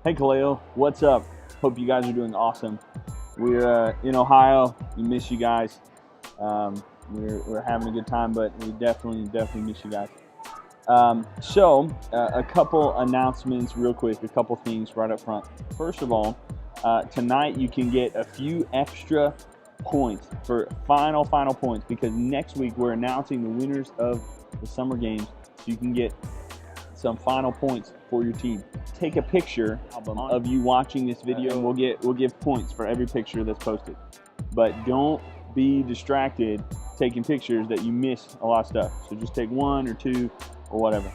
Hey Kaleo, what's up? Hope you guys are doing awesome. We're in Ohio. We miss you guys. We're having a good time, but we definitely miss you guys. A couple announcements real quick, a couple things right up front. First of all, tonight you can get a few extra points for final points because next week we're announcing the winners of the summer games, so you can get some final points for your team. Take a picture of you watching this video, and we'll give points for every picture that's posted. But don't be distracted taking pictures that you miss a lot of stuff. So just take one or two or whatever.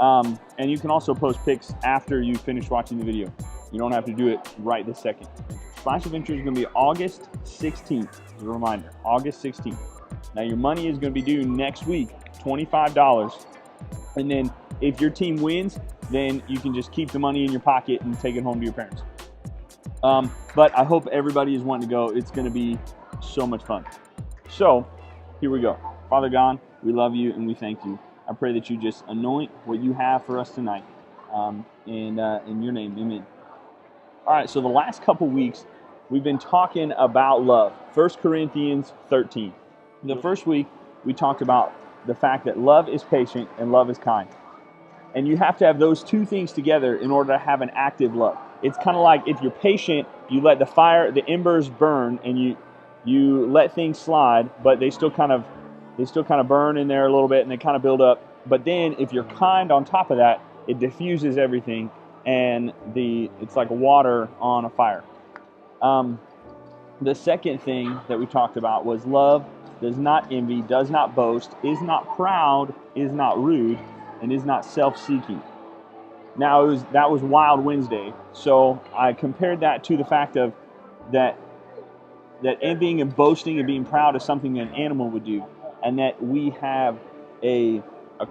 And you can also post pics after you finish watching the video. You don't have to do it right this second. Splash of Entry is going to be August 16th. As a reminder, August 16th. Now your money is going to be due next week, $25. And then if your team wins, then you can just keep the money in your pocket and take it home to your parents. But I hope everybody is wanting to go. It's going to be so much fun. So here we go. Father God, we love you and we thank you. I pray that you just anoint what you have for us tonight. In your name, amen. All right, so the last couple weeks, we've been talking about love. 1 Corinthians 13. The first week, we talked about the fact that love is patient and love is kind. And you have to have those two things together in order to have an active love. It's kind of like if you're patient, you let the embers burn, and you let things slide, but they still kind of burn in there a little bit, and they kind of build up. But then if you're kind on top of that, it diffuses everything, and it's like water on a fire. The second thing that we talked about was love does not envy, does not boast, is not proud, is not rude, and is not self-seeking. Now that was Wild Wednesday, so I compared that to the fact of that envying and boasting and being proud is something that an animal would do, and that we have a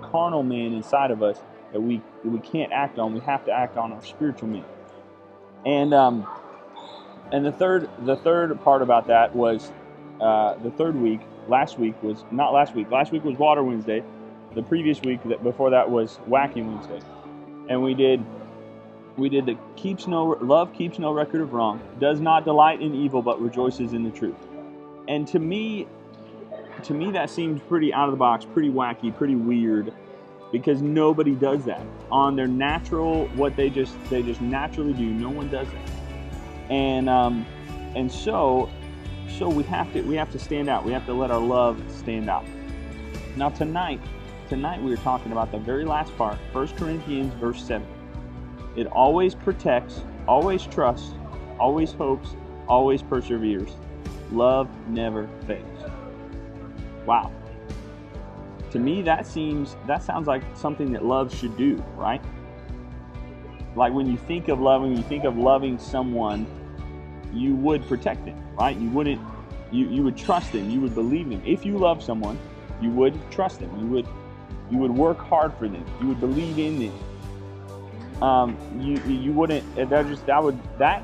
carnal man inside of us that we can't act on. We have to act on our spiritual man. And the third part about that was the third week. Last week was Water Wednesday. The previous week before that was Wacky Wednesday, and we did the love keeps no record of wrong, does not delight in evil, but rejoices in the truth. And to me that seemed pretty out of the box, pretty wacky, pretty weird, because nobody does that on their natural, what they just naturally do. No one does that, and so we have to stand out. We have to let our love stand out. Now tonight we are talking about the very last part, 1 Corinthians verse 7. It always protects, always trusts, always hopes, always perseveres. Love never fails. Wow. To me, that sounds like something that love should do, right? Like when you think of loving someone, you would protect them, right? You would trust them, you would believe them. If you love someone, you would trust them. You would work hard for them. You would believe in them. You wouldn't. That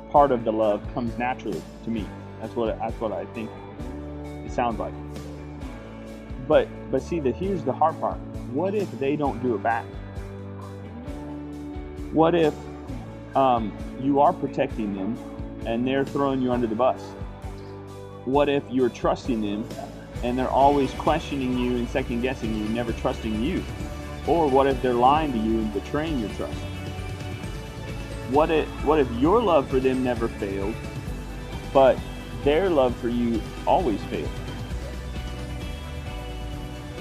part of the love comes naturally to me. That's what I think it sounds like. But see, here's the hard part. What if they don't do it back? What if you are protecting them and they're throwing you under the bus? What if you're trusting them and they're always questioning you and second guessing you, never trusting you? Or what if they're lying to you and betraying your trust? What if your love for them never failed, but their love for you always failed?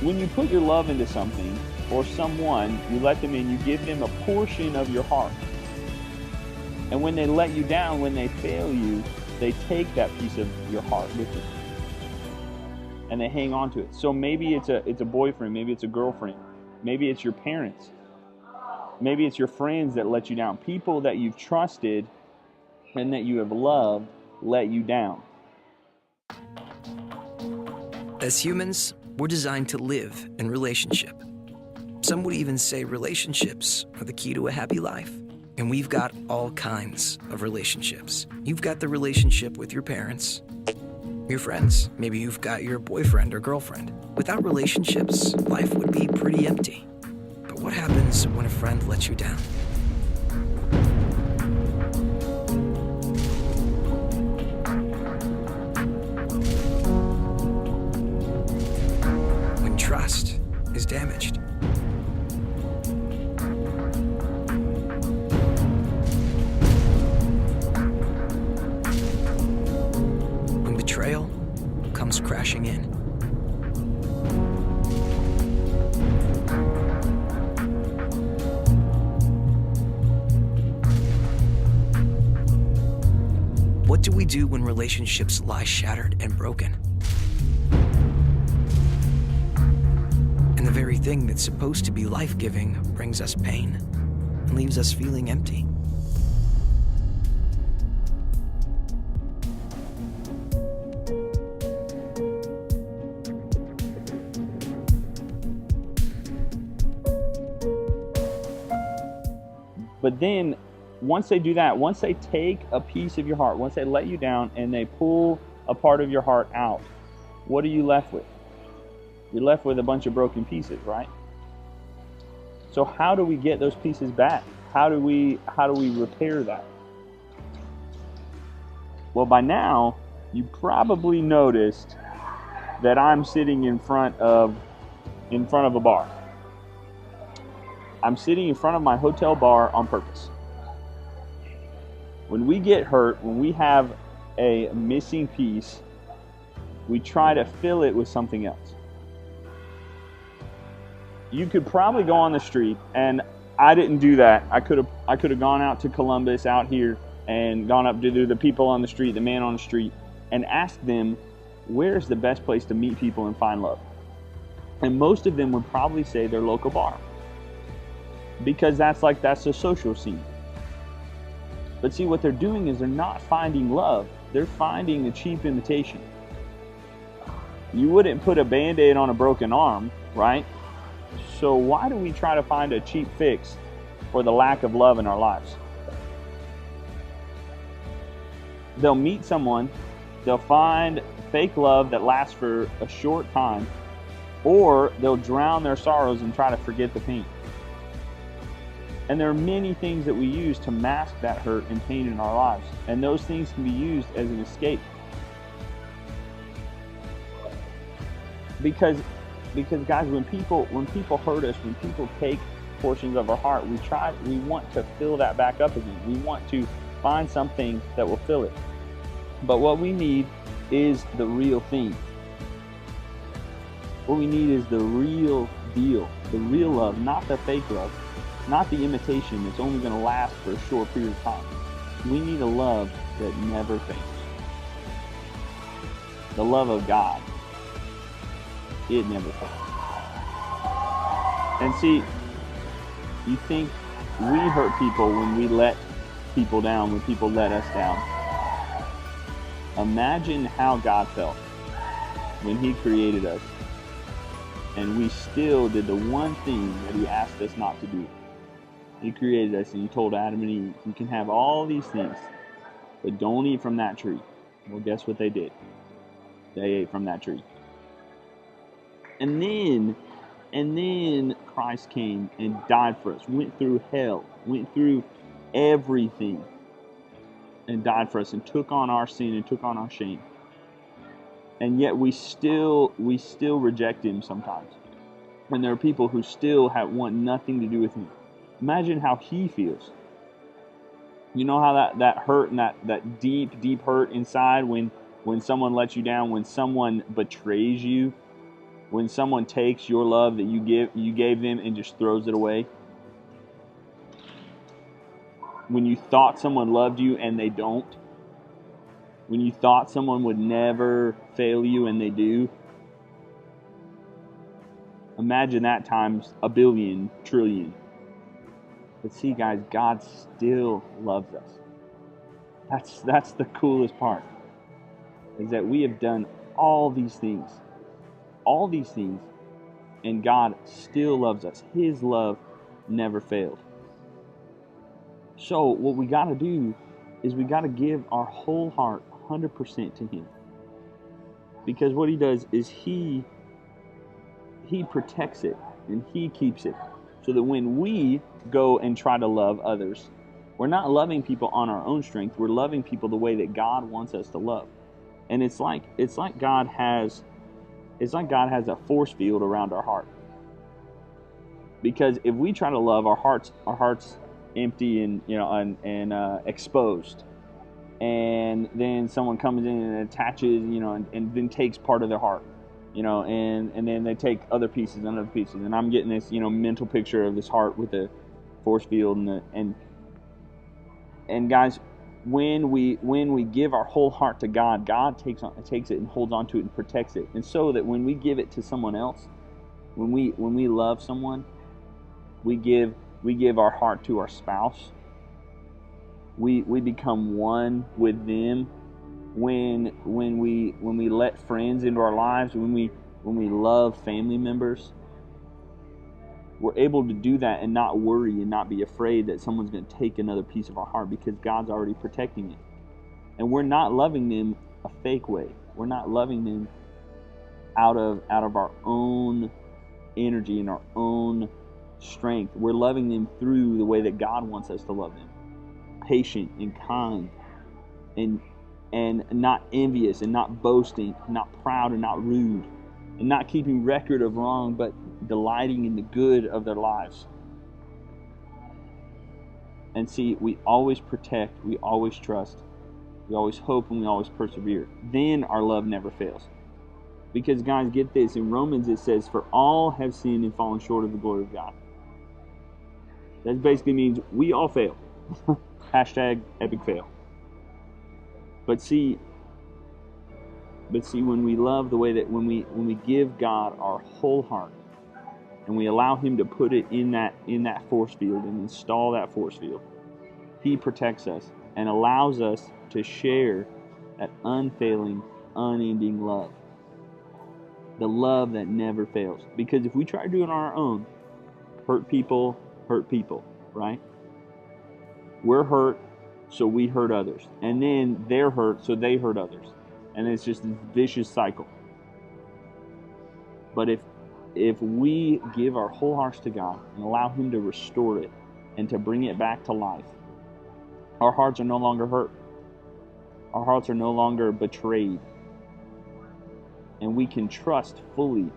When you put your love into something or someone, you let them in, you give them a portion of your heart. And when they let you down, when they fail you, they take that piece of your heart with them, and they hang on to it. So maybe it's a boyfriend, maybe it's a girlfriend, maybe it's your parents, maybe it's your friends that let you down. People that you've trusted and that you have loved let you down. As humans, we're designed to live in relationship. Some would even say relationships are the key to a happy life. And we've got all kinds of relationships. You've got the relationship with your parents, your friends. Maybe you've got your boyfriend or girlfriend. Without relationships, life would be pretty empty. But what happens when a friend lets you down? past is damaged. When betrayal comes crashing in. What do we do when relationships lie shattered and broken? And the very thing that's supposed to be life-giving brings us pain and leaves us feeling empty. But then, once they do that, once they take a piece of your heart, once they let you down and they pull a part of your heart out, what are you left with? You're left with a bunch of broken pieces, right? So how do we get those pieces back? How do we repair that? Well, by now, you probably noticed that I'm sitting in front of a bar. I'm sitting in front of my hotel bar on purpose. When we get hurt, when we have a missing piece, we try to fill it with something else. You could probably go on the street, and I didn't do that. I could have gone out to Columbus out here and gone up to the people on the street, the man on the street, and asked them, where's the best place to meet people and find love? And most of them would probably say their local bar, because that's the social scene. But see, what they're doing is they're not finding love. They're finding a cheap imitation. You wouldn't put a Band-Aid on a broken arm, right? So why do we try to find a cheap fix for the lack of love in our lives? They'll meet someone, they'll find fake love that lasts for a short time, or they'll drown their sorrows and try to forget the pain. And there are many things that we use to mask that hurt and pain in our lives. And those things can be used as an escape. Because guys, when people hurt us, when people take portions of our heart, we want to fill that back up again. We want to find something that will fill it. But what we need is the real thing. What we need is the real deal, the real love, not the fake love. Not the imitation that's only going to last for a short period of time. We need a love that never fails. The love of God, it never fails. And see, you think we hurt people when we let people down, when people let us down. Imagine how God felt when He created us and we still did the one thing that He asked us not to do. He created us and He told Adam and Eve, you can have all these things, but don't eat from that tree. Well, guess what they did? They ate from that tree. And then Christ came and died for us, went through hell, went through everything, and died for us and took on our sin and took on our shame. And yet we still reject Him sometimes. And there are people who still want nothing to do with Him. Imagine how He feels. You know how that hurt and that deep hurt inside when someone lets you down, when someone betrays you, when someone takes your love that you gave them and just throws it away. When you thought someone loved you and they don't. When you thought someone would never fail you and they do. Imagine that times a billion, trillion. But see, guys, God still loves us. That's the coolest part, is that we have done all these things, and God still loves us. His love never failed. So what we got to do is we got to give our whole heart 100% to Him. Because what He does is He protects it and He keeps it. So that when we go and try to love others, we're not loving people on our own strength. We're loving people the way that God wants us to love. And it's like God has it's like God has a force field around our heart. Because if we try to love, our hearts empty and exposed, and then someone comes in and attaches, and then takes part of their heart, and then they take other pieces and other pieces, and I'm getting this mental picture of this heart with a force field, and guys, when we give our whole heart to God, God takes it and holds on to it and protects it, and so that when we give it to someone else, when we love someone, we give our heart to our spouse. We become one with them when we let friends into our lives, when we love family members. We're able to do that and not worry and not be afraid that someone's going to take another piece of our heart, because God's already protecting it. And we're not loving them a fake way. We're not loving them out of our own energy and our own strength. We're loving them through the way that God wants us to love them. Patient and kind, and not envious, and not boasting, not proud and not rude, and not keeping record of wrong, but delighting in the good of their lives. And see, we always protect, we always trust, we always hope, and we always persevere. Then our love never fails. Because guys, get this, in Romans it says, for all have sinned and fallen short of the glory of God. That basically means we all fail. Hashtag epic fail. But see, when we love the way that when we give God our whole heart, and we allow Him to put it in that force field and install that force field, He protects us and allows us to share that unfailing, unending love. The love that never fails. Because if we try to do it on our own, hurt people, right? We're hurt, so we hurt others. And then they're hurt, so they hurt others. And it's just this vicious cycle. But if we give our whole hearts to God and allow Him to restore it and to bring it back to life, our hearts are no longer hurt. Our hearts are no longer betrayed. And we can trust fully.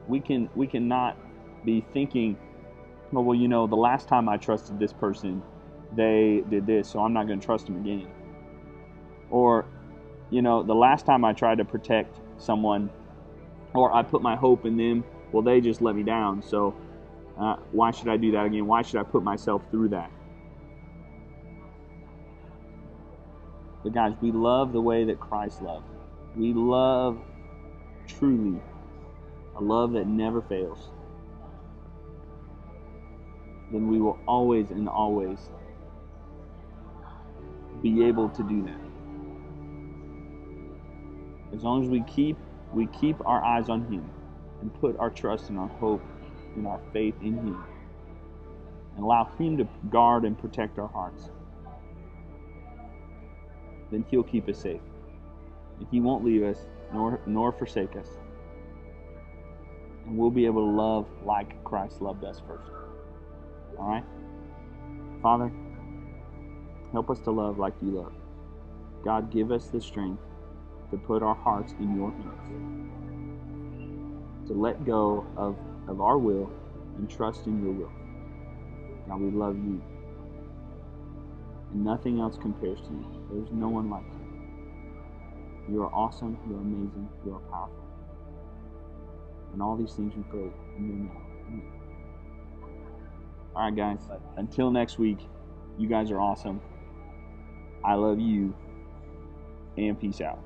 We can not be thinking, oh, well, the last time I trusted this person, they did this, so I'm not going to trust them again. Or, the last time I tried to protect someone, or I put my hope in them, well, they just let me down, so why should I do that again? Why should I put myself through that? But guys, we love the way that Christ loved. We love truly a love that never fails. Then we will always and always be able to do that. As long as we keep our eyes on Him and put our trust and our hope and our faith in Him, and allow Him to guard and protect our hearts, then He'll keep us safe. And He won't leave us nor forsake us. And we'll be able to love like Christ loved us first. All right? Father, help us to love like You love. God, give us the strength to put our hearts in Your hands, to let go of our will and trust in Your will. God, we love You, and nothing else compares to You. There's no one like You. You are awesome, You are amazing, You are powerful. And all these things we pray in Your name. Amen. All right, guys, until next week, you guys are awesome. I love you, and peace out.